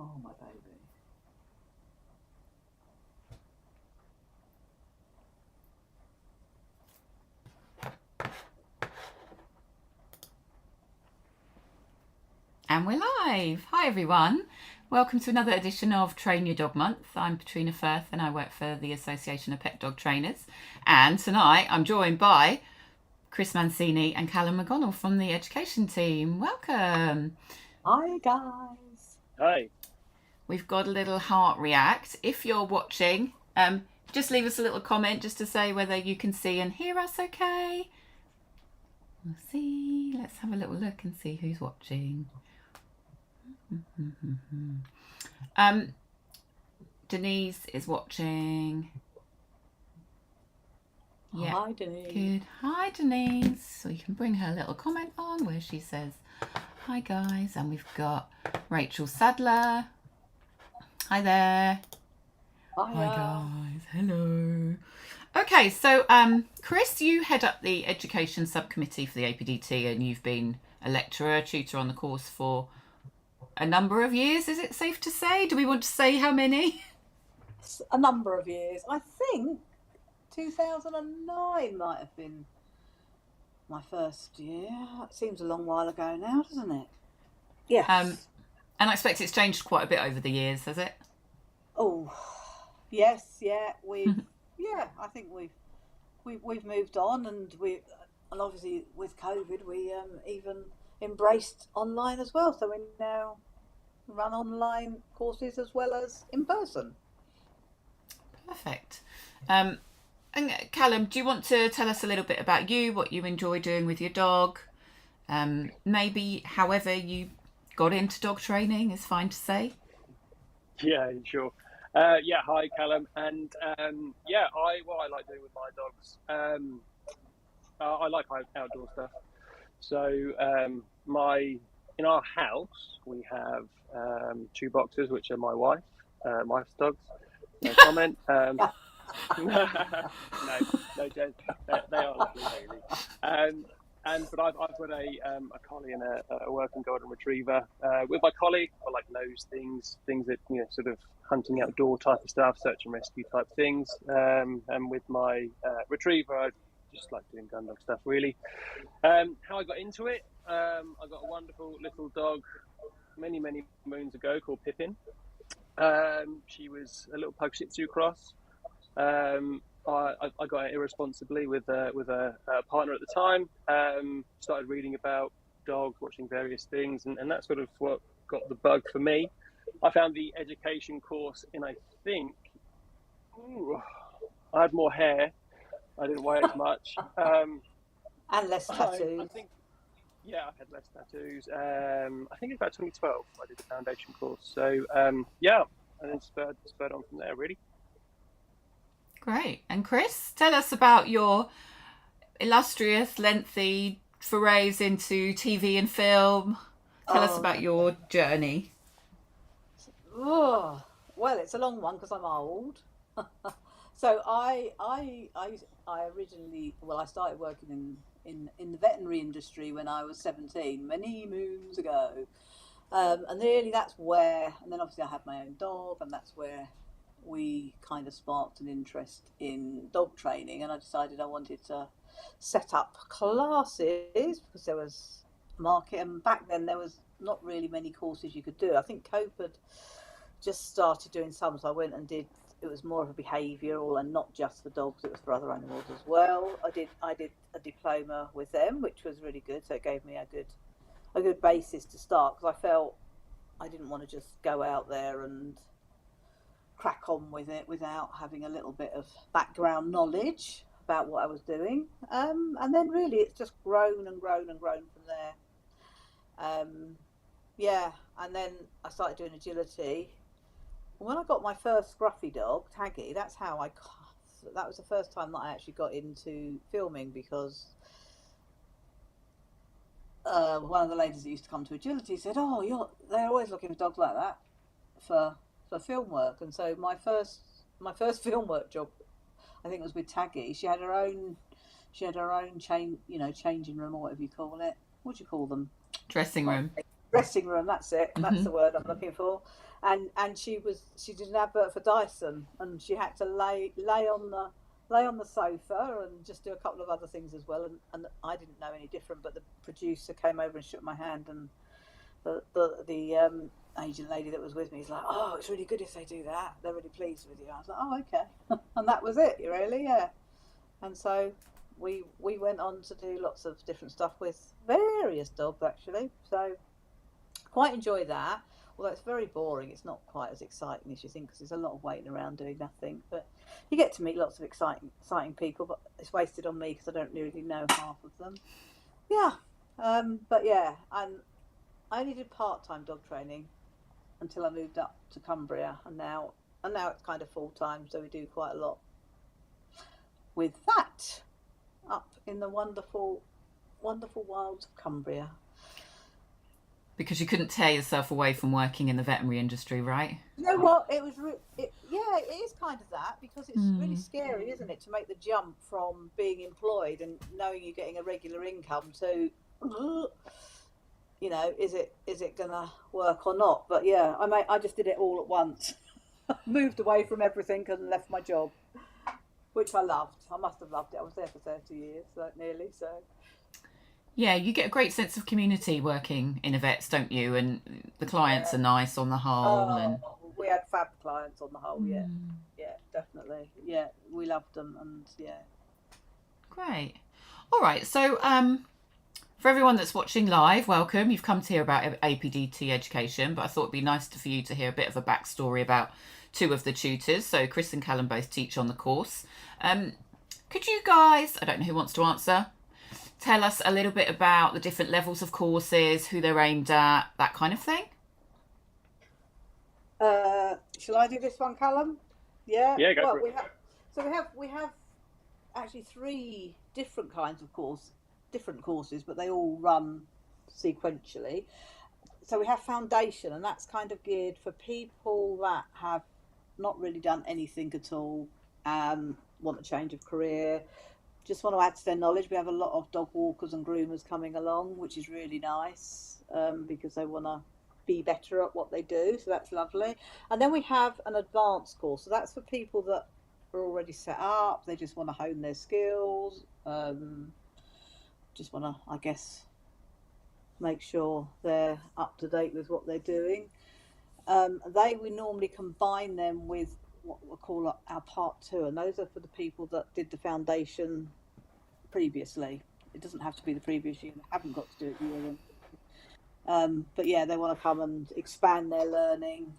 Oh, my baby. And we're live. Hi everyone. Welcome to another edition of Train Your Dog Month. I'm Patrina Firth and I work for the Association of Pet Dog Trainers. And tonight I'm joined by Chris Mancini and Calum McConnell from the Education Team. Welcome. Hi, guys. Hi. We've got a little heart react. If you're watching, just leave us a little comment just to say whether you can see and hear us okay. We'll see. Let's have a little look and see who's watching. Denise is watching. Yeah. Hi, Denise. Good. Hi, Denise. So you can bring her little comment on where she says, hi, guys. And we've got Rachel Sadler. Hi there. Hiya. Hi, guys. Hello. Okay, so Chris, you head up the Education Subcommittee for the APDT and you've been a lecturer, tutor on the course for a number of years, is it safe to say? Do we want to say how many? A number of years. I think 2009 might have been my first year. It seems a long while ago now, doesn't it? Yes. And I expect it's changed quite a bit over the years, has it? Oh, yes, yeah. I think we've moved on, and obviously with COVID, we even embraced online as well. So we now run online courses as well as in person. Perfect. And Calum, do you want to tell us a little bit about you, what you enjoy doing with your dog? Maybe however you got into dog training is fine to say. Yeah, sure. Hi, Calum. And what I like doing with my dogs, I like outdoor stuff. So in our house, we have 2 boxers, which are my wife's dogs. No comment. No, Jen, they are lovely, really. But I've got a collie and a working golden retriever. With my collie, I like nose things that sort of hunting outdoor type of stuff, search and rescue type things. And with my retriever, I just like doing Gundog stuff, really. How I got into it, I got a wonderful little dog many moons ago called Pippin. She was a little pug Shih Tzu cross. I got it irresponsibly with a partner at the time. Started reading about dogs, watching various things, and that's sort of what got the bug for me. I found the education course in, I think, I had more hair. I didn't weigh as much. And less tattoos. I think, I had less tattoos. I think it's about 2012 I did the foundation course. So, and then spurred on from there, really. Great. And Chris, tell us about your illustrious, lengthy forays into TV and film. Tell us about your journey. Oh, well, it's a long one because I'm old. So I originally, I started working in the veterinary industry when I was 17, many moons ago. And really that's where, and then obviously I had my own dog, and that's where we kind of sparked an interest in dog training, and I decided I wanted to set up classes because there was a market, and back then there was not really many courses you could do. I think Cope had just started doing some, so I went and did. It was more of a behavioural and not just for dogs; it was for other animals as well. I did a diploma with them, which was really good. So it gave me a good basis to start, because I felt I didn't want to just go out there and crack on with it without having a little bit of background knowledge about what I was doing. And then really it's just grown and grown and grown from there. And then I started doing agility. When I got my first scruffy dog, Taggy, that was the first time that I actually got into filming, because one of the ladies that used to come to agility said, they're always looking for dogs like that for film work. And so my first film work job, I think, was with Taggy. She had her own changing room, or whatever you call it. What do you call them? Dressing room. Dressing room, that's it. That's the word I'm looking for. and she did an advert for Dyson, and she had to lay on the sofa and just do a couple of other things as well. And I didn't know any different, but the producer came over and shook my hand, and the agent lady that was with me is like, "Oh, it's really good if they do that. They're really pleased with you." I was like, "Oh, okay," and that was it, really, yeah. And so we went on to do lots of different stuff with various dogs, actually. So quite enjoy that. Although it's very boring, it's not quite as exciting as you think, because there's a lot of waiting around doing nothing. But you get to meet lots of exciting people, but it's wasted on me because I don't really know half of them. Yeah, but yeah, and I only did part-time dog training until I moved up to Cumbria, and now it's kind of full-time, so we do quite a lot with that up in the wonderful, wonderful wilds of Cumbria. Because you couldn't tear yourself away from working in the veterinary industry, right? You know what? It is kind of that, because it's really scary, isn't it, to make the jump from being employed and knowing you're getting a regular income to, you know, is it gonna work or not? But yeah, I just did it all at once. Moved away from everything and left my job, which I loved. I must have loved it. I was there for 30 years, nearly. So. Yeah, you get a great sense of community working in a vets, don't you? And the clients are nice on the whole. And we had fab clients on the whole. Yeah, definitely. Yeah, we loved them, and yeah. Great. All right. So, for everyone that's watching live, welcome. You've come to hear about APDT Education, but I thought it'd be nice for you to hear a bit of a backstory about two of the tutors. So Chris and Calum both teach on the course. Could you guys, I don't know who wants to answer, tell us a little bit about the different levels of courses, who they're aimed at, that kind of thing? Shall I do this one, Calum? Yeah. Yeah, go for it. We have actually 3 different kinds of different courses, but they all run sequentially. So we have foundation, and that's kind of geared for people that have not really done anything at all, want a change of career, just want to add to their knowledge. We have a lot of dog walkers and groomers coming along, which is really nice, because they want to be better at what they do. So that's lovely. And then we have an advanced course. So that's for people that are already set up. They just want to hone their skills. Just want to, I guess, make sure they're up to date with what they're doing. We normally combine them with what we call our part 2, and those are for the people that did the foundation previously. It doesn't have to be the previous year, they haven't got to do it year in. But yeah, they want to come and expand their learning,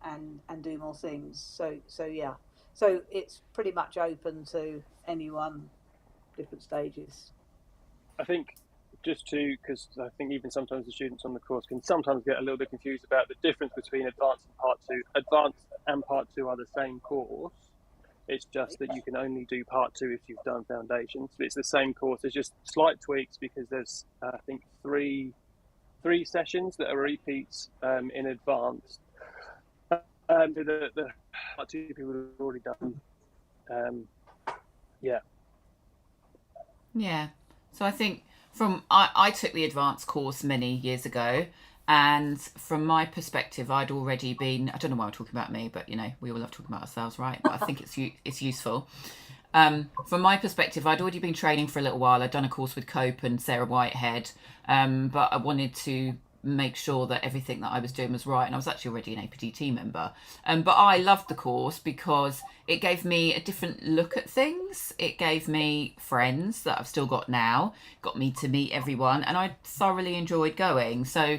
and do more things. So yeah, so it's pretty much open to anyone, different stages. I think because I think even sometimes the students on the course can sometimes get a little bit confused about the difference between advanced and part 2. Advanced and part 2 are the same course. It's just that you can only do part 2 if you've done foundations. But it's the same course. There's just slight tweaks because there's I think three sessions that are repeats in advanced. The part 2 people have already done. Yeah. So I think I took the advanced course many years ago, and from my perspective, I'd already been, I don't know why I'm talking about me, but you know, we all love talking about ourselves, right? But I think it's useful. From my perspective, I'd already been training for a little while. I'd done a course with Cope and Sarah Whitehead, but I wanted to make sure that everything that I was doing was right, and I was actually already an APDT member. But I loved the course because it gave me a different look at things. It gave me friends that I've still got now, got me to meet everyone, and I thoroughly enjoyed going. So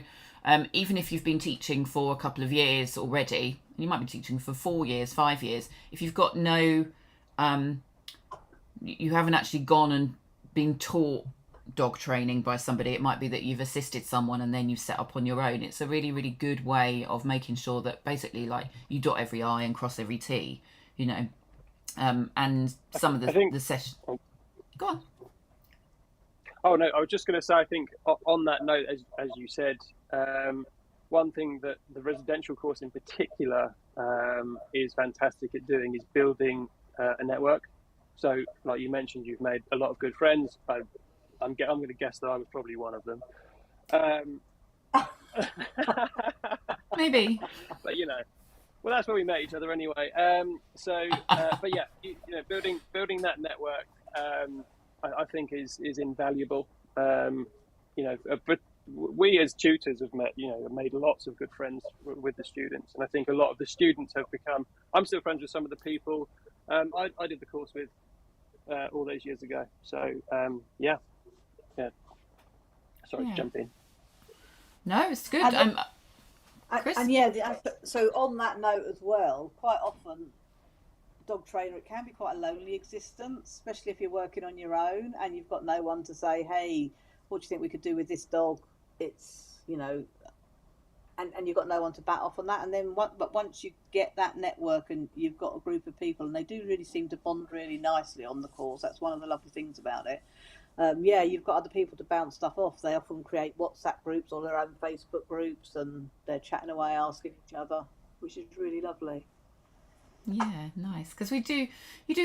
even if you've been teaching for a couple of years already, you might be teaching for 4 years, 5 years, if you've got you haven't actually gone and been taught dog training by somebody, it might be that you've assisted someone and then you've set up on your own. It's a really, really good way of making sure that basically, like, you dot every I and cross every T, you know. And some of the session. Go on. Oh no, I was just going to say, I think on that note, as you said, one thing that the residential course in particular is fantastic at doing is building a network. So, like you mentioned, you've made a lot of good friends. I'm going to guess that I was probably one of them. Maybe. But you know, well, that's where we met each other anyway. But yeah, you know, building that network, I think is invaluable. You know, but we as tutors have made lots of good friends with the students, and I think a lot of the students have become. I'm still friends with some of the people I did the course with all those years ago. So yeah. Sorry to jump in. No, it's good. Chris? And yeah, so on that note as well, quite often dog trainer, it can be quite a lonely existence, especially if you're working on your own and you've got no one to say, hey, what do you think we could do with this dog? It's, you know, and you've got no one to bat off on that. And then but once you get that network and you've got a group of people, and they do really seem to bond really nicely on the course, that's one of the lovely things about it. You've got other people to bounce stuff off. They often create WhatsApp groups or their own Facebook groups, and they're chatting away, asking each other, which is really lovely. Yeah, nice. Because you do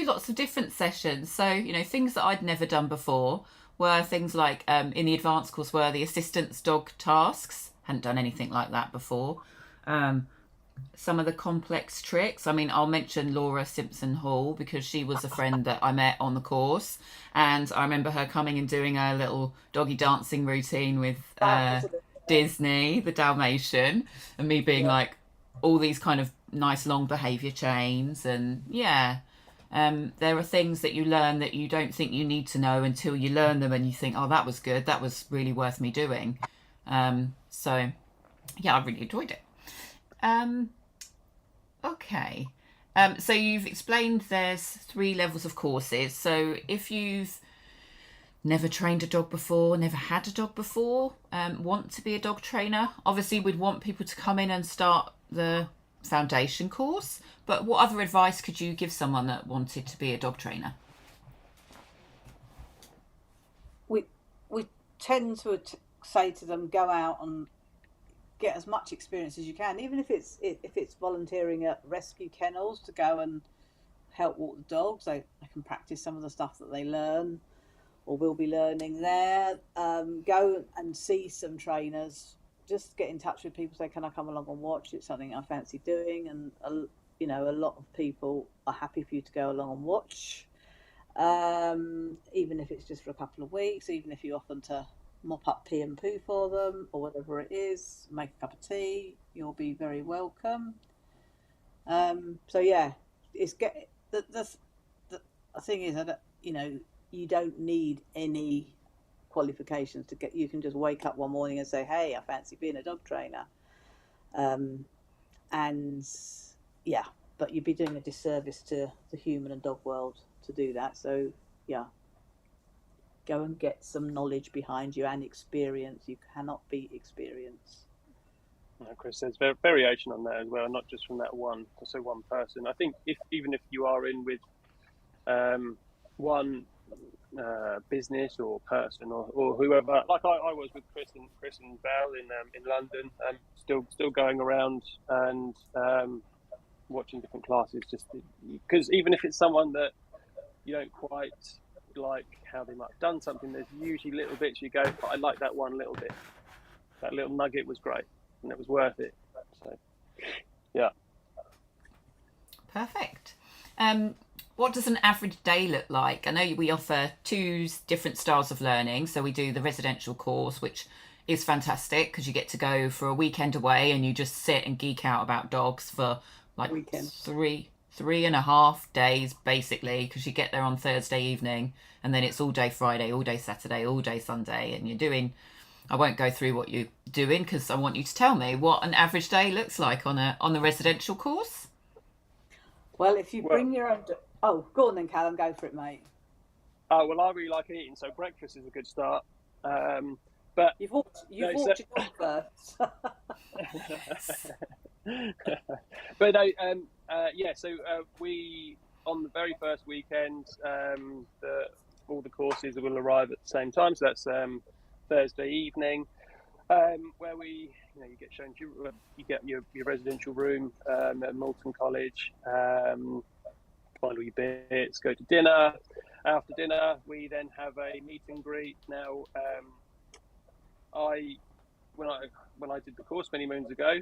lots of different sessions. So, you know, things that I'd never done before were things like in the advanced course were the assistance dog tasks. Hadn't done anything like that before. Some of the complex tricks. I mean, I'll mention Laura Simpson Hall because she was a friend that I met on the course, and I remember her coming and doing a little doggy dancing routine with Disney, the Dalmatian, and me being like all these kind of nice long behaviour chains. And there are things that you learn that you don't think you need to know until you learn them, and you think, oh, that was good, that was really worth me doing. So yeah, I really enjoyed it. Okay. So you've explained there's 3 levels of courses. So if you've never trained a dog before, never had a dog before, want to be a dog trainer, obviously we'd want people to come in and start the foundation course. But what other advice could you give someone that wanted to be a dog trainer? We tend to say to them, go out and get as much experience as you can, even if it's volunteering at rescue kennels to go and help walk the dogs. They can practice some of the stuff that they learn or will be learning there. Go and see some trainers. Just get in touch with people, say, can I come along and watch? It's something I fancy doing. And a lot of people are happy for you to go along and watch, even if it's just for a couple of weeks, even if you offer to mop up pee and poo for them or whatever it is, make a cup of tea, you'll be very welcome. So yeah, it's the thing is that, you know, you don't need any qualifications to get. You can just wake up one morning and say, hey, I fancy being a dog trainer, and yeah, but you'd be doing a disservice to the human and dog world to do that. So yeah, go and get some knowledge behind you and experience. You cannot beat experience. Chris, there's variation on that as well, not just from that one person. I think even if you are in with one business or person or whoever, like I was with Chris and Val in London, still going around and watching different classes, just because even if it's someone that you don't quite like how they might have done something, there's usually little bits you go, but I like that one little bit, that little nugget was great and it was worth it. So yeah. Perfect. What does an average day look like? I know we offer 2 different styles of learning. So we do the residential course, which is fantastic because you get to go for a weekend away and you just sit and geek out about dogs for like three and a half days basically, because you get there on Thursday evening and then it's all day Friday, all day Saturday, all day Sunday, and you're doing, I won't go through what you're doing because I want you to tell me what an average day looks like on the residential course. Well, if you bring your own oh, go on then, Calum, go for it, mate. Oh, well, I really like eating, so breakfast is a good start. But you've walked your dog first. But no, so we, on the very first weekend, all the courses will arrive at the same time. So that's Thursday evening, where we, you get shown, you get your residential room at Moulton College, find all your bits, go to dinner. After dinner, we then have a meet and greet. Now, when I did the course many moons ago,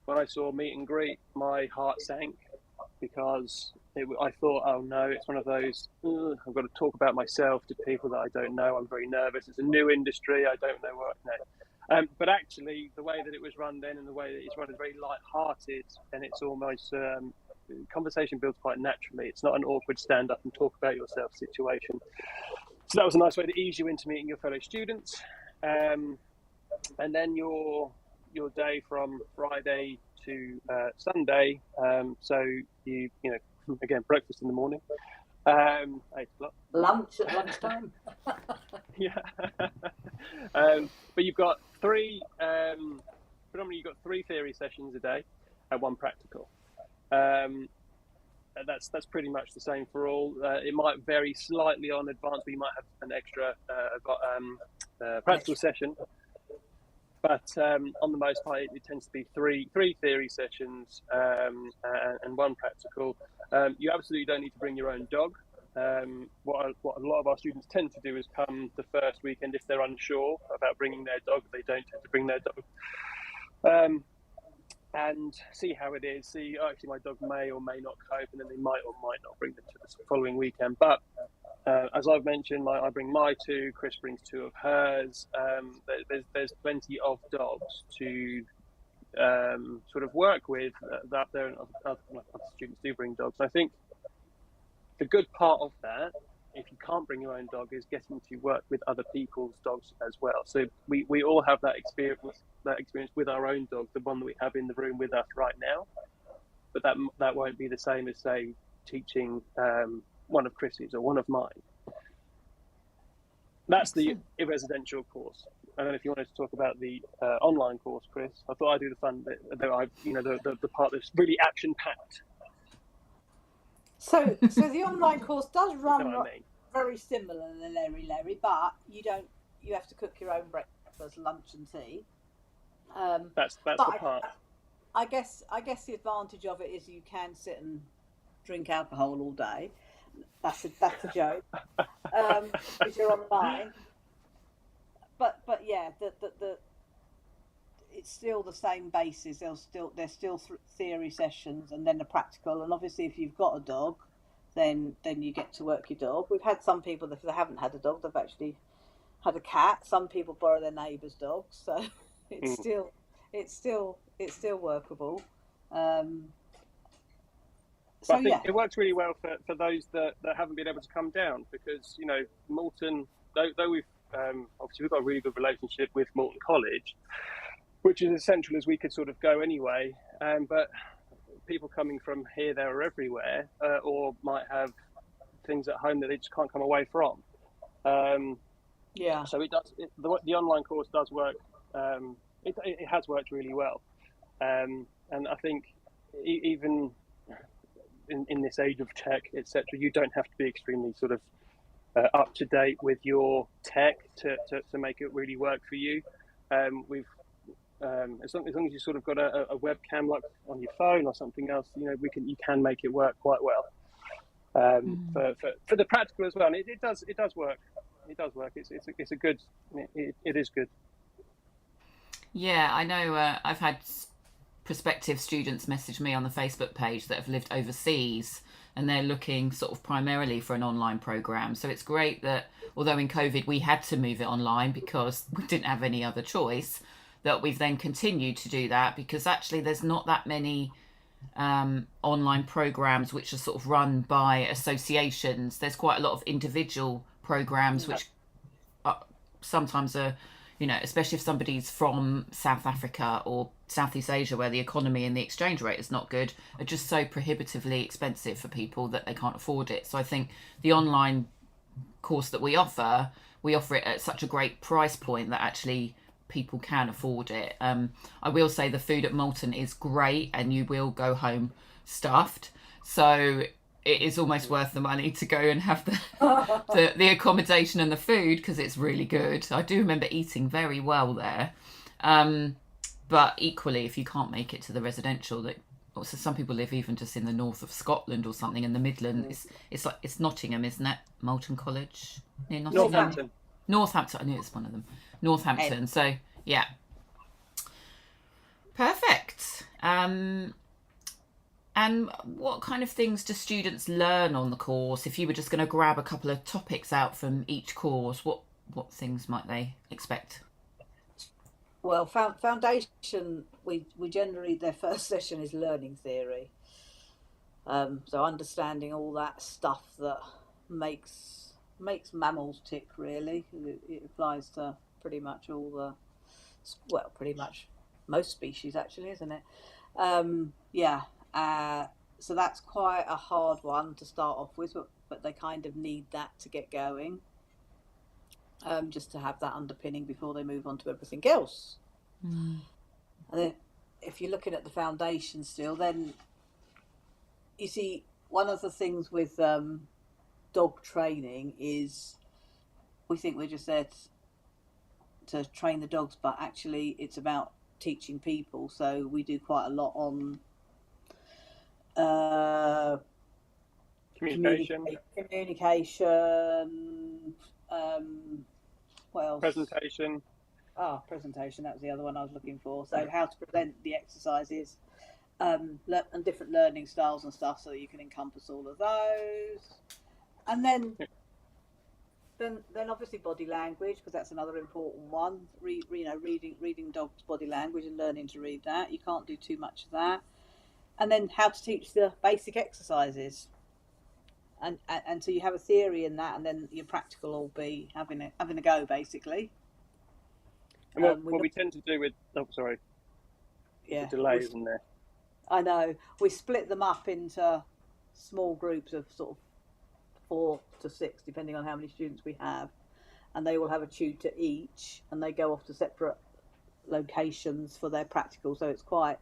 when I saw meet and greet, my heart sank because I thought, oh no, it's one of those, I've got to talk about myself to people that I don't know. I'm very nervous. It's a new industry. I don't know what, but actually the way that it was run then and the way that it's run is very light-hearted, and it's almost, conversation builds quite naturally. It's not an awkward stand up and talk about yourself situation. So that was a nice way to ease you into meeting your fellow students. And then your day from Friday to Sunday. So you again, breakfast in the morning, 8 o'clock. Lunch at lunchtime. Yeah. But you've got predominantly you've got 3 theory sessions a day and 1 practical. That's pretty much the same for all. It might vary slightly on advanced, but you might have an extra practical session. But on the most part, it tends to be three theory sessions and 1 practical. You absolutely don't need to bring your own dog. What a lot of our students tend to do is come the first weekend if they're unsure about bringing their dog. They don't tend to bring their dog. And see how it is. See, actually, my dog may or may not cope, and then they might or might not bring them to the following weekend. But as I've mentioned, I bring my 2. Chris brings 2 of hers. There's plenty of dogs to sort of work with. That there, other students do bring dogs. I think the good part of that, if you can't bring your own dog, is getting to work with other people's dogs as well. So we all have that experience with our own dog, the one that we have in the room with us right now. But that won't be the same as, say, teaching one of Chris's or one of mine. That's the residential course. I don't know if you wanted to talk about the online course, Chris. I thought I'd do the fun bit, the part that's really action packed. So the online course does run very similar to Larry, but you have to cook your own breakfast, lunch, and tea. That's the part. I guess the advantage of it is you can sit and drink alcohol all day. That's a joke. Because you're online. But yeah, it's still the same basis. There's still theory sessions and then the practical. And obviously, if you've got a dog, then you get to work your dog. We've had some people that, if they haven't had a dog, they've actually had a cat. Some people borrow their neighbour's dogs, so it's still workable. So I think it works really well for those that haven't been able to come down, because Moulton, though we've obviously we've got a really good relationship with Moulton College, which is as central as we could sort of go anyway. But people coming from here, there, or everywhere, or might have things at home that they just can't come away from. Yeah. So it does. The online course does work. It has worked really well, and I think even in this age of tech, etc., you don't have to be extremely sort of up to date with your tech to make it really work for you. As long as you sort of got a webcam like on your phone or something else, you can make it work quite well. For the practical as well, and it does work. It does work. It's a good. It is good. Yeah, I know. I've had prospective students message me on the Facebook page that have lived overseas, and they're looking sort of primarily for an online program. So it's great that, although in COVID we had to move it online because we didn't have any other choice, that we've then continued to do that, because actually there's not that many online programs which are sort of run by associations. There's quite a lot of individual programs which sometimes are, especially if somebody's from South Africa or Southeast Asia, where the economy and the exchange rate is not good, are just so prohibitively expensive for people that they can't afford it. So I think the online course that we offer it at such a great price point that actually people can afford it. I will say the food at Moulton is great, and you will go home stuffed. So it is almost worth the money to go and have the accommodation and the food, because it's really good. I do remember eating very well there. But equally, if you can't make it to the residential, so some people live even just in the north of Scotland or something, in the Midlands. It's Nottingham, isn't it? Moulton College near Nottingham. Northampton. Northampton. I knew it's one of them. Northampton. So yeah. Perfect. And what kind of things do students learn on the course? If you were just going to grab a couple of topics out from each course, what things might they expect? Well, foundation, we generally, their first session is learning theory. So understanding all that stuff that makes mammals tick, really. It applies to pretty much all the, well, pretty much most species, actually, isn't it? Yeah. So that's quite a hard one to start off with, but they kind of need that to get going, just to have that underpinning before they move on to everything else. And then if you're looking at the foundation still, then you see one of the things with dog training is we think we're just there to train the dogs, but actually it's about teaching people. So we do quite a lot on communication. What else? Presentation. Presentation. That was the other one I was looking for. So how to present the exercises, and different learning styles and stuff, so that you can encompass all of those. And then obviously body language, because that's another important one. Reading dogs' body language and learning to read that. You can't do too much of that. And then how to teach the basic exercises. And so you have a theory in that, and then your practical will be having a go, basically. And what we tend to do with the delay, isn't there? I know. We split them up into small groups of sort of 4 to 6, depending on how many students we have, and they will have a tutor each, and they go off to separate locations for their practical. So it's quite.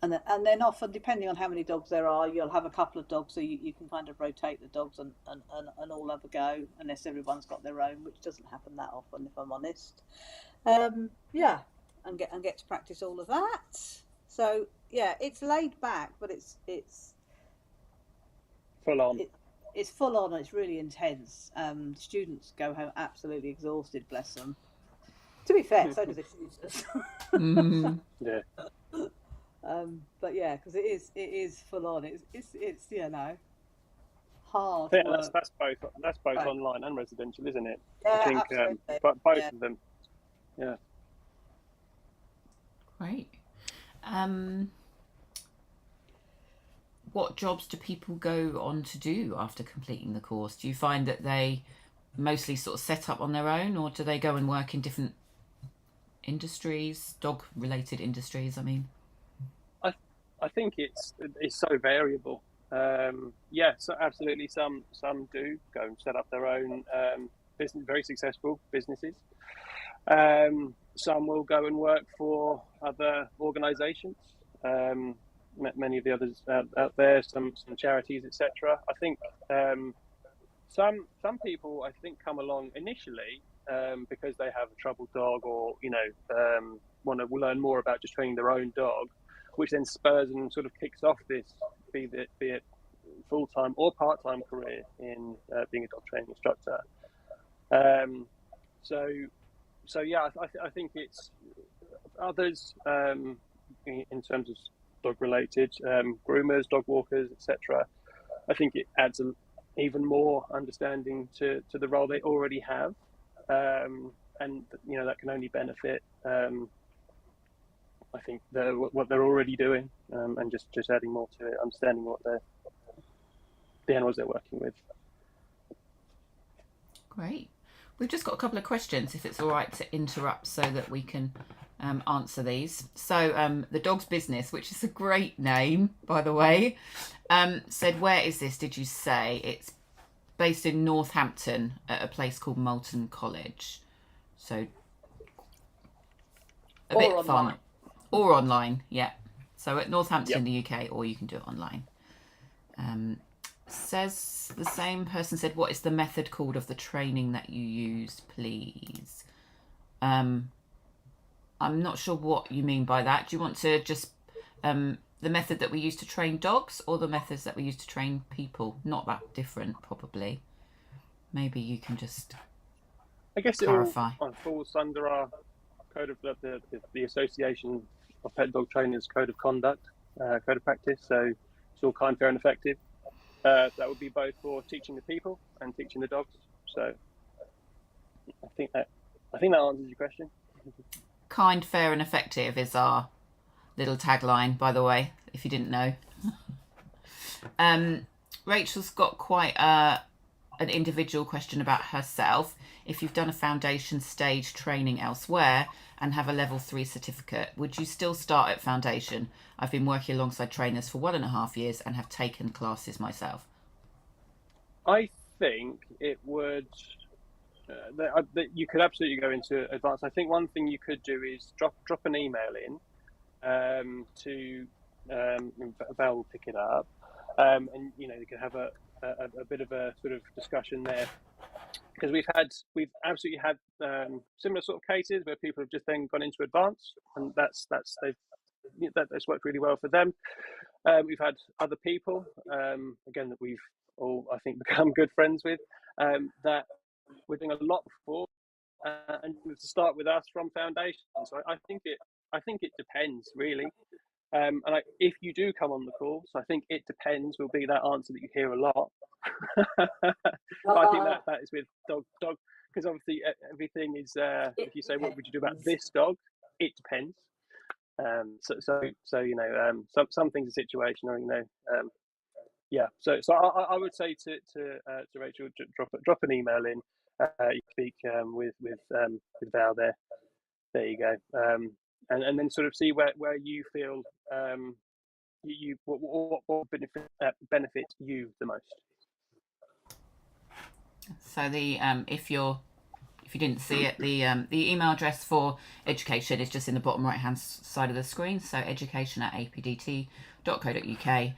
And then often, depending on how many dogs there are, you'll have a couple of dogs, so you can kind of rotate the dogs and all have a go, unless everyone's got their own, which doesn't happen that often, if I'm honest. Yeah, and get to practice all of that. So yeah, it's laid back, but it's full on. It's full on, and it's really intense. Students go home absolutely exhausted, bless them. To be fair, so do the tutors. Yeah. But yeah, because it is full on. It's hard. Yeah, work. that's both online and residential, isn't it? Yeah, I think but both of them. Yeah. Great. What jobs do people go on to do after completing the course? Do you find that they mostly sort of set up on their own, or do they go and work in different industries, dog-related industries, I mean? I think it's so variable. Yeah, so absolutely. Some do go and set up their own business, very successful businesses. Some will go and work for other organisations. Many of the others out there, some charities, etc. I think some people come along initially because they have a troubled dog, or want to learn more about just training their own dog, which then spurs and sort of kicks off this, be it full-time or part-time career in being a dog training instructor. So yeah, I think it's others in terms of dog-related, groomers, dog walkers, etc. I think it adds even more understanding to the role they already have, and that can only benefit. I think what they're already doing, and just adding more to it, understanding what the animals they're working with. Great. We've just got a couple of questions, if it's all right to interrupt so that we can answer these. So the Dog's Business, which is a great name, by the way, said, where is this, did you say? It's based in Northampton at a place called Moulton College. So a bit fun. Or online, yeah. So at Northampton, the UK, or you can do it online. Says the same person said, what is the method called of the training that you use, please? I'm not sure what you mean by that. Do you want to just the method that we use to train dogs, or the methods that we use to train people? Not that different, probably. Maybe you can just clarify. It all falls under our code of the association Pet Dog Trainers Code of Conduct, Code of Practice. So it's all kind, fair, and effective. That would be both for teaching the people and teaching the dogs. So I think that answers your question. Kind, fair, and effective is our little tagline, by the way, if you didn't know. Rachel's got quite an individual question about herself. If you've done a foundation stage training elsewhere and have a level 3 certificate, would you still start at foundation? I've been working alongside trainers for 1.5 years and have taken classes myself. I think it would. You could absolutely go into advanced. I think one thing you could do is drop an email in to Val will pick it up, and you could have a bit of a sort of discussion there, because we've absolutely had similar sort of cases where people have just then gone into advanced, and that's worked really well for them. We've had other people again that we've all, I think, become good friends with, that we're doing a lot for, and to start with us from foundation. So I think it depends really. And if you do come on the course, I think it depends will be that answer that you hear a lot. I think that is with dog, because obviously everything is. If you say, what would you do about this dog? It depends. So some things are situational, yeah. So I would say to Rachel, drop an email in. You speak with Val there. There you go. And then sort of see where you feel what benefits you the most. So the if you didn't see it, the email address for education is just in the bottom right hand side of the screen. So education@apdt.co.uk,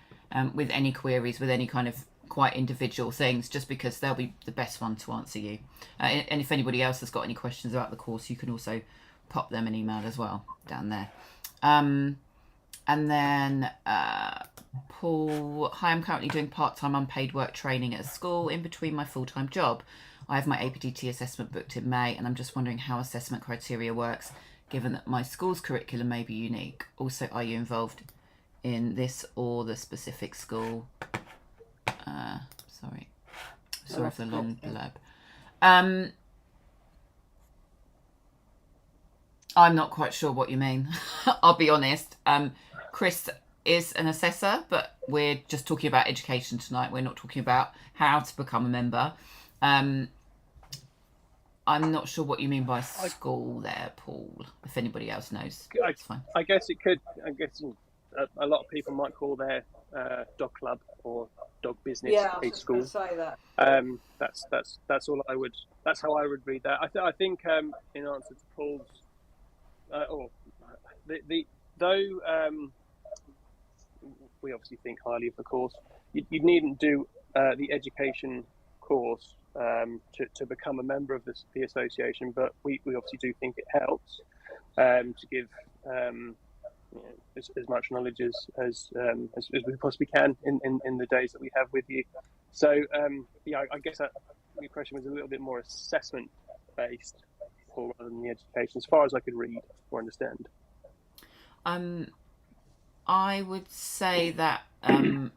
with any queries, with any kind of quite individual things, just because they'll be the best one to answer you. And if anybody else has got any questions about the course, you can also pop them an email as well down there. And then Paul, hi, I'm currently doing part-time unpaid work training at a school in between my full-time job. I have my APDT assessment booked in May, and I'm just wondering how assessment criteria works, given that my school's curriculum may be unique. Also, are you involved in this or the specific school? Sorry for the long blurb. I'm not quite sure what you mean. I'll be honest. Chris is an assessor, but we're just talking about education tonight. We're not talking about how to become a member. I'm not sure what you mean by school there, Paul. If anybody else knows, it's fine. I guess it could. I guess a lot of people might call their dog club or dog business a school. Say that. That's all I would. That's how I would read that. I think in answer to Paul's, we obviously think highly of the course. You needn't do the education course to become a member of the association, but we obviously do think it helps to give as much knowledge as we possibly can in the days that we have with you. So I guess that the question was a little bit more assessment based rather than the education, as far as I could read or understand. I would say that the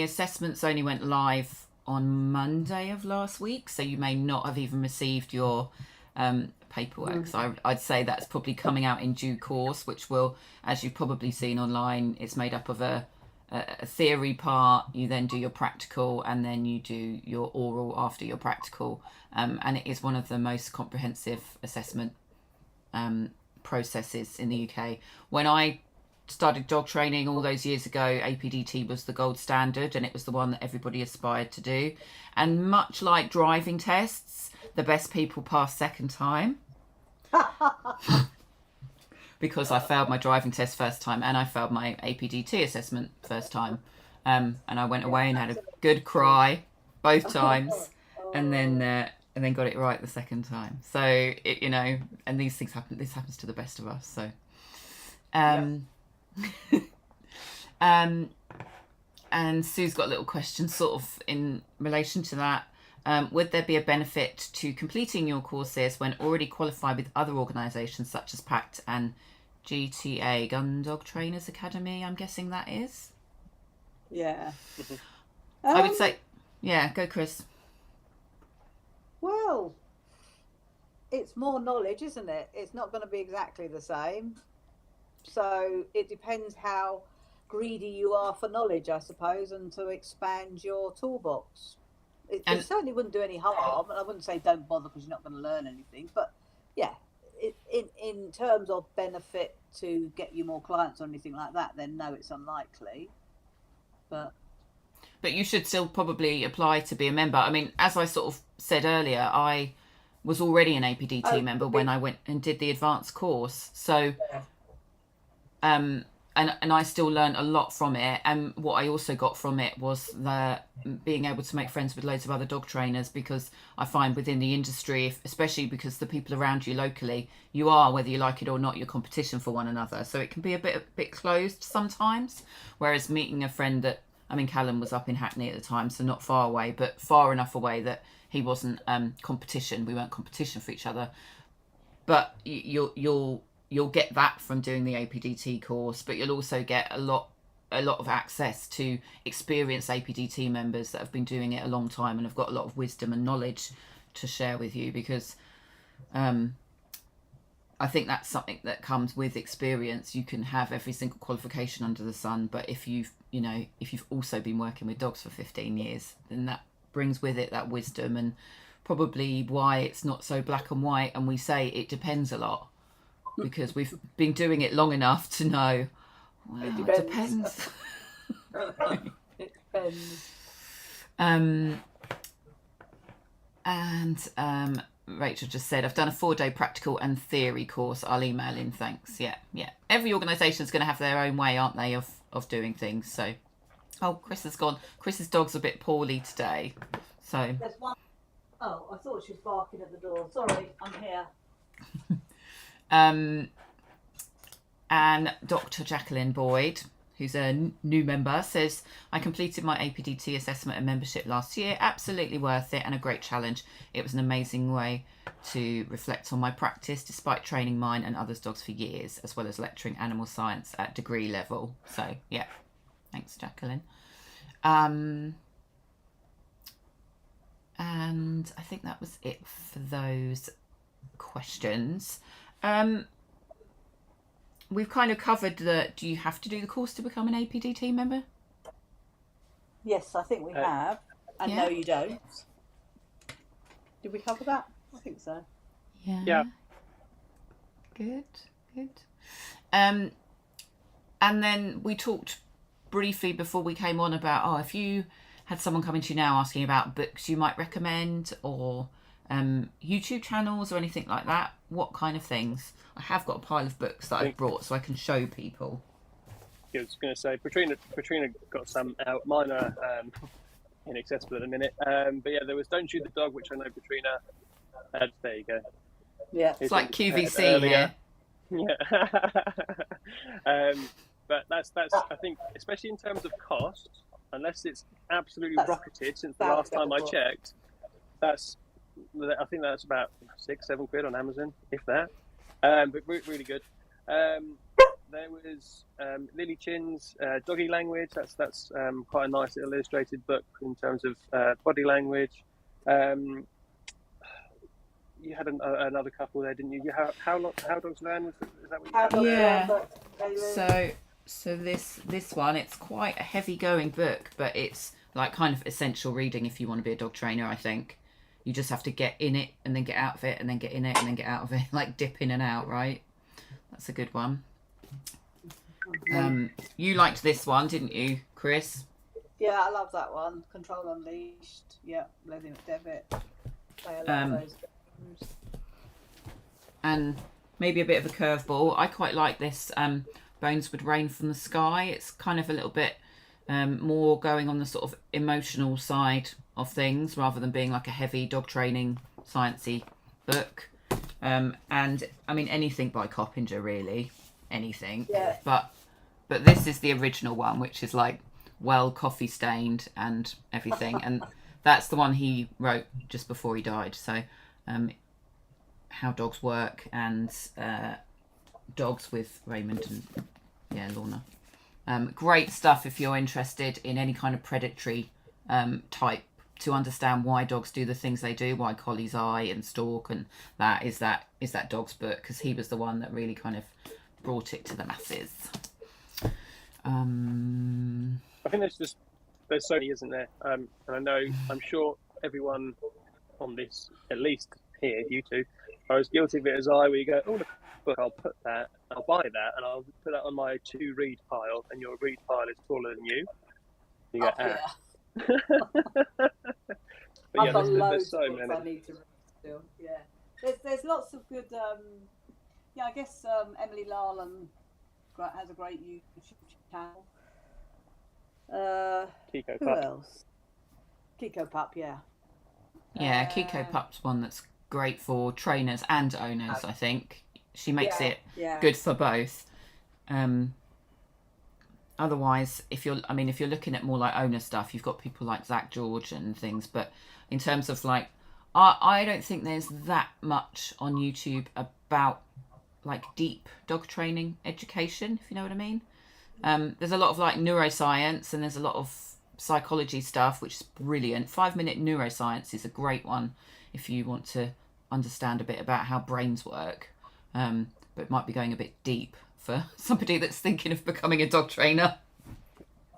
assessments only went live on Monday of last week, so you may not have even received your paperwork. So I'd say that's probably coming out in due course, which will, as you've probably seen online, it's made up of a theory part, you then do your practical, and then you do your oral after your practical, and it is one of the most comprehensive assessment processes in the UK. When I started dog training all those years ago, APDT was the gold standard, and it was the one that everybody aspired to do. And much like driving tests, the best people pass second time. Because I failed my driving test first time, and I failed my APDT assessment first time, and I went away and had a good cry both times, and then got it right the second time. So and these things happen. This happens to the best of us. So, and Sue's got a little question, sort of in relation to that. Would there be a benefit to completing your courses when already qualified with other organisations such as PACT and GTA, Gundog Trainers Academy, I'm guessing that is. Yeah. I would say, yeah, go Chris. Well, it's more knowledge, isn't it? It's not going to be exactly the same. So it depends how greedy you are for knowledge, I suppose, and to expand your toolbox. It certainly wouldn't do any harm, and I wouldn't say don't bother because you're not going to learn anything. But yeah, in terms of benefit to get you more clients or anything like that, then no, it's unlikely. But you should still probably apply to be a member. I mean, as I sort of said earlier, I was already an APDT member when I went and did the advanced course. So, and I still learned a lot from it. And what I also got from it was being able to make friends with loads of other dog trainers, because I find within the industry, especially because the people around you locally, you are, whether you like it or not, your competition for one another. So it can be a bit closed sometimes. Whereas meeting a friend that, I mean, Calum was up in Hackney at the time, so not far away, but far enough away that he wasn't competition. We weren't competition for each other. But you'll get that from doing the APDT course, but you'll also get a lot of access to experienced APDT members that have been doing it a long time and have got a lot of wisdom and knowledge to share with you, because I think that's something that comes with experience. You can have every single qualification under the sun, but if you've also been working with dogs for 15 years, then that brings with it that wisdom, and probably why it's not so black and white, and we say it depends a lot, because we've been doing it long enough to know, well, it depends. It depends. And Rachel just said, I've done a 4-day practical and theory course. I'll email in, thanks. Yeah. Every organisation's going to have their own way, aren't they, of doing things. So, oh, Chris has gone. Chris's dog's a bit poorly today. So. There's one. Oh, I thought she was barking at the door. Sorry, I'm here. And Dr. Jacqueline Boyd, who's a new member, says, I completed my APDT assessment and membership last year. Absolutely worth it and a great challenge. It was an amazing way to reflect on my practice, despite training mine and others' dogs for years, as well as lecturing animal science at degree level. So, yeah. Thanks, Jacqueline. And I think that was it for those questions. We've kind of covered do you have to do the course to become an APDT member? Yes, I think we have. And yeah. No, you don't. Did we cover that? I think so. Yeah. Good. And then we talked briefly before we came on about, if you had someone coming to you now asking about books you might recommend, or YouTube channels or anything like that, what kind of things? I have got a pile of books that I've brought so I can show people. I was going to say, Patrina got some out. Mine are inaccessible in a minute. But yeah, there was Don't Shoot the Dog, which I know Patrina had. There you go. Yeah. It's like QVC here. Yeah. But that's I think, especially in terms of cost, unless it's absolutely rocketed since the last time I checked, I think that's about £6-7 on Amazon, if that. But really good. There was Lily Chin's Doggy Language. That's quite a nice little illustrated book in terms of body language. You had another couple there, didn't you? How Dogs Learn? Is that what you had? Yeah. So this one, it's quite a heavy going book, but it's like kind of essential reading if you want to be a dog trainer, I think. You just have to get in it and then get out of it and then get in it and then get out of it, like dip in and out, right? That's a good one. You liked this one, didn't you, Chris? Yeah, I love that one. Control Unleashed. Yeah, Lady McDevitt. I love those games. And maybe a bit of a curveball. I quite like this Bones Would Rain from the Sky. It's kind of a little bit more going on the sort of emotional side of things rather than being like a heavy dog training sciencey book. And I mean, anything by Coppinger, really. Anything. Yeah. But this is the original one, which is like well coffee stained and everything. And that's the one he wrote just before he died. So how dogs work and dogs with Raymond and Lorna. Great stuff if you're interested in any kind of predatory type, to understand why dogs do the things they do, why Collie's Eye and Stalk and that is that dog's book, because he was the one that really kind of brought it to the masses. I think there's so many, isn't there? And I'm sure everyone on this, at least here, you two, are as guilty of it as I, where you go, oh, look, book, I'll put that, I'll buy that, and I'll put that on my to-read pile, and your read pile is taller than you. You go, But I've yeah, got there's loads so of books many. I need to read still. Yeah, there's lots of good. I guess Emily Larlan has a great YouTube channel. Kiko Who Pup. else? Kiko Pup, yeah. Yeah, Kiko Pup's one that's great for trainers and owners, I think. She makes it good for both. Otherwise, if you're looking at more like owner stuff, you've got people like Zach George and things. But in terms of like, I don't think there's that much on YouTube about like deep dog training education, if you know what I mean. There's a lot of like neuroscience and there's a lot of psychology stuff, which is brilliant. 5-minute neuroscience is a great one if you want to understand a bit about how brains work. But it might be going a bit deep for somebody that's thinking of becoming a dog trainer.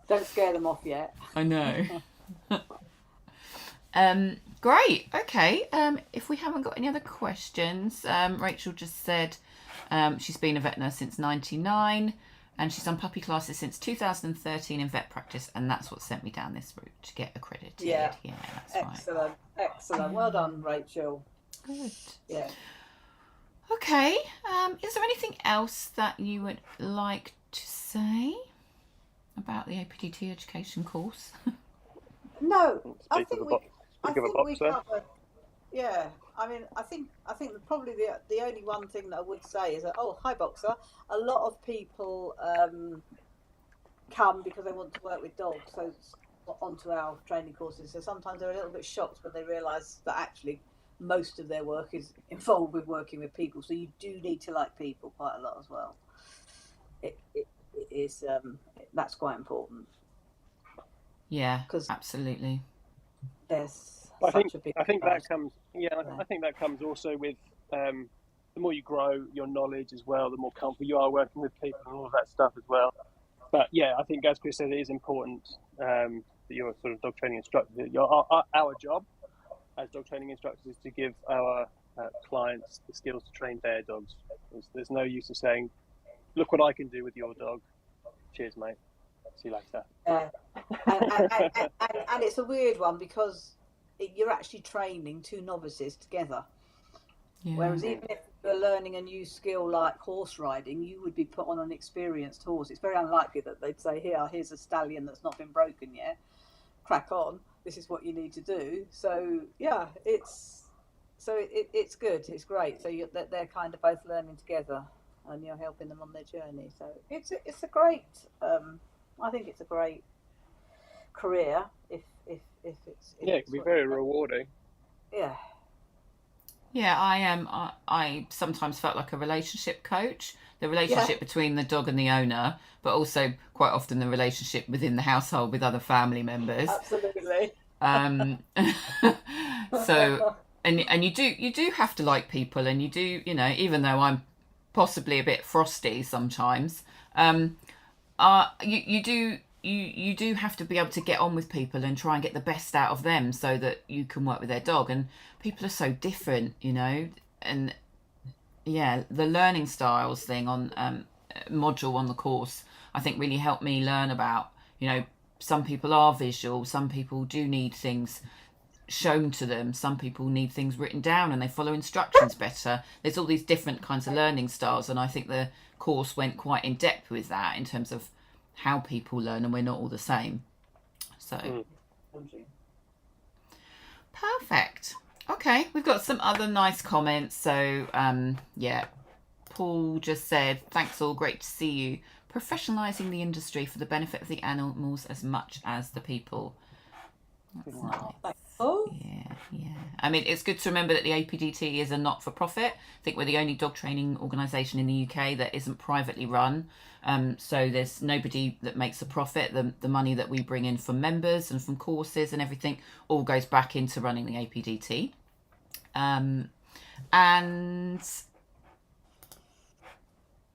Don't scare them off yet. I know. Great. Okay. If we haven't got any other questions, Rachel just said she's been a vet nurse since '99 and she's done puppy classes since 2013 in vet practice, and that's what sent me down this route to get accredited. Yeah, that's right. Excellent. Well done, Rachel. Good. Yeah. Okay. Is there anything else that you would like to say about the APDT education course? No, I think we covered. Yeah, I mean, I think probably the only one thing that I would say is that, oh, hi Boxer, a lot of people come because they want to work with dogs, so onto our training courses. So sometimes they're a little bit shocked when they realise that actually most of their work is involved with working with people. So you do need to like people quite a lot as well. It is that's quite important. Yeah, absolutely. There's I think that comes also with the more you grow your knowledge as well, the more comfortable you are working with people and all of that stuff as well. But yeah, I think as Chris said, it is important that you're a sort of dog training instructor. Our job as dog training instructors is to give our clients the skills to train their dogs. There's no use of saying, look what I can do with your dog. Cheers, mate. See you later. And it's a weird one because you're actually training two novices together. Yeah. Whereas even if you're learning a new skill like horse riding, you would be put on an experienced horse. It's very unlikely that they'd say, here's a stallion that's not been broken yet. Crack on. This is what you need to do. So yeah, it's good. It's great. So they're kind of both learning together, and you're helping them on their journey. So it's a great. I think it's a great career if it's. It can be very rewarding. Yeah. Yeah, I am. I sometimes felt like a relationship coach. The relationship between the dog and the owner, but also quite often the relationship within the household with other family members. Absolutely. So, and you do have to like people, and you do, even though I'm possibly a bit frosty sometimes, you do have to be able to get on with people and try and get the best out of them so that you can work with their dog. And people are so different, and yeah, the learning styles thing on module on the course, I think really helped me learn about, some people are visual, some people do need things shown to them, some people need things written down and they follow instructions better. There's all these different kinds of learning styles, and I think the course went quite in depth with that in terms of how people learn, and we're not all the same. So perfect. Okay, we've got some other nice comments. So Paul just said, thanks all, great to see you professionalizing the industry for the benefit of the animals as much as the people. That's nice. Oh, yeah. I mean, it's good to remember that the APDT is a not-for-profit. I think we're the only dog training organisation in the UK that isn't privately run. So there's nobody that makes a profit. The money that we bring in from members and from courses and everything all goes back into running the APDT. And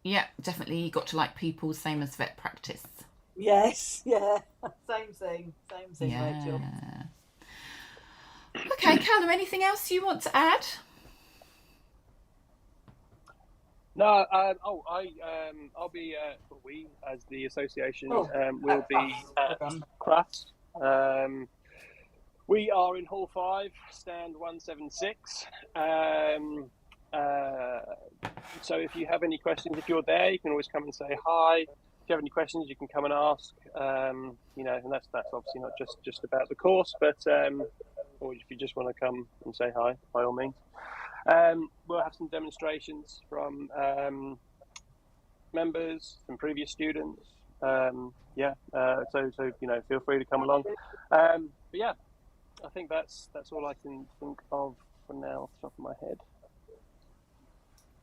yeah, definitely got to like people, same as vet practice. Yes, yeah, same thing, Yeah. Rachel. Okay, Callum, anything else you want to add? No, I'll be, we as the association will be at Crufts. We are in Hall 5, stand 176. So if you have any questions, if you're there, you can always come and say hi. If you have any questions, you can come and ask. You know, and that's obviously not just about the course, but or if you just want to come and say hi, by all means. We'll have some demonstrations from members and previous students. So you know, feel free to come along. But yeah, I think that's all I can think of for now, off the top of my head.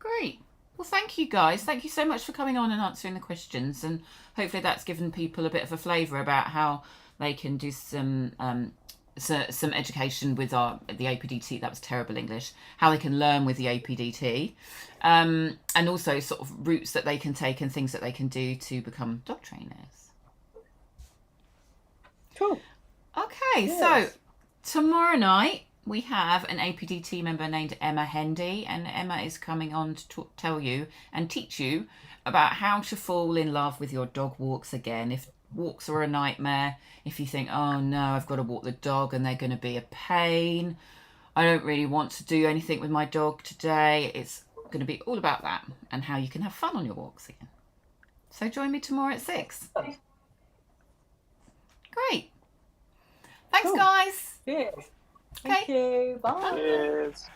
Great. Well, thank you guys. Thank you so much for coming on and answering the questions, and hopefully that's given people a bit of a flavour about how they can do some education with the APDT. That was terrible English. How they can learn with the APDT, and also sort of routes that they can take and things that they can do to become dog trainers. Cool. Okay, yes. So tomorrow night we have an APDT member named Emma Hendy, and Emma is coming on to tell you and teach you about how to fall in love with your dog walks again. If walks are a nightmare, if you think, oh no, I've got to walk the dog and they're going to be a pain, I don't really want to do anything with my dog today, it's going to be all about that and how you can have fun on your walks again. So join me tomorrow at 6. Great. Thanks, guys. Cheers. Okay. Thank you. Bye. Cheers.